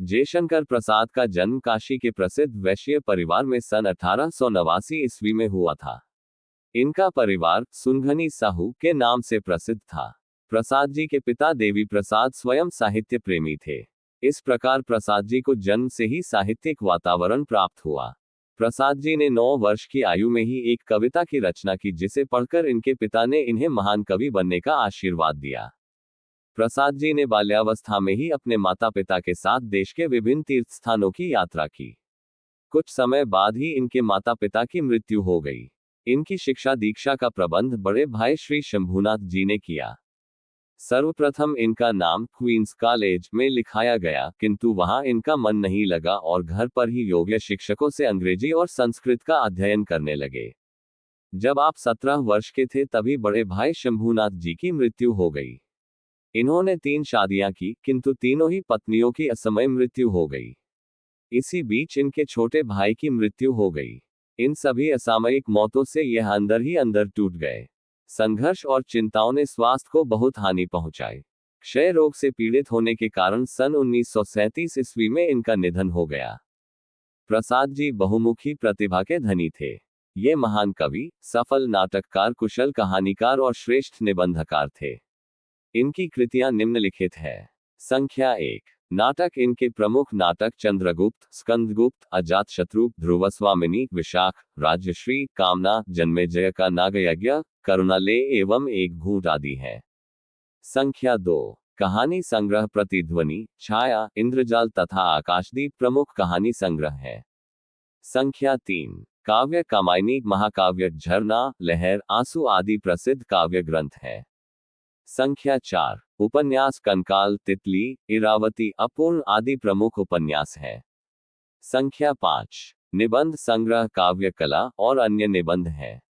जयशंकर प्रसाद का जन्म काशी के प्रसिद्ध वैश्य परिवार में सन 1889 ईस्वी में हुआ था। इनका परिवार सुनघनी साहू के नाम से प्रसिद्ध था। प्रसाद जी के पिता देवी प्रसाद स्वयं साहित्य प्रेमी थे। इस प्रकार प्रसाद जी को जन्म से ही साहित्यिक वातावरण प्राप्त हुआ। प्रसाद जी ने 9 वर्ष की आयु में ही एक कविता की रचना की, जिसे पढ़कर इनके पिता ने इन्हें महान कवि बनने का आशीर्वाद दिया। प्रसाद जी ने बाल्यावस्था में ही अपने माता पिता के साथ देश के विभिन्न तीर्थ स्थानों की यात्रा की। कुछ समय बाद ही इनके माता पिता की मृत्यु हो गई। इनकी शिक्षा दीक्षा का प्रबंध बड़े भाई श्री शंभूनाथ जी ने किया। सर्वप्रथम इनका नाम क्वींस कॉलेज में लिखाया गया, किंतु वहां इनका मन नहीं लगा और घर पर ही योग्य शिक्षकों से अंग्रेजी और संस्कृत का अध्ययन करने लगे। जब आप 17 वर्ष के थे तभी बड़े भाई शंभूनाथ जी की मृत्यु हो गई। इन्होंने 3 शादियां की, किंतु तीनों ही पत्नियों की असमय मृत्यु हो गई। इसी बीच इनके छोटे भाई की मृत्यु हो गई। इन सभी असामयिक मौतों से यह अंदर ही अंदर टूट गए। संघर्ष और चिंताओं ने स्वास्थ्य को बहुत हानि पहुंचाई। क्षय रोग से पीड़ित होने के कारण सन 1937 ईस्वी में इनका निधन हो गया। प्रसाद जी बहुमुखी प्रतिभा के धनी थे। ये महान कवि, सफल नाटककार, कुशल कहानीकार और श्रेष्ठ निबंधकार थे। इनकी कृतियां निम्नलिखित है। संख्या 1। नाटक। इनके प्रमुख नाटक चंद्रगुप्त, स्कंदगुप्त, अजातशत्रु, ध्रुवस्वामिनी, विशाख, राज्यश्री, कामना, जन्मेजय का नागयज्ञ, करुणालय एवं एक घूंट आदि हैं। संख्या 2। कहानी संग्रह प्रतिध्वनि, छाया, इंद्रजाल तथा आकाशदीप प्रमुख कहानी संग्रह है। संख्या 3। काव्य कामायनी, महाकाव्य, झरना, लहर, आंसू आदि प्रसिद्ध काव्य ग्रंथ है। संख्या 4। उपन्यास कंकाल, तितली, इरावती, अपूर्ण आदि प्रमुख उपन्यास हैं। संख्या 5। निबंध संग्रह, काव्य कला और अन्य निबंध हैं।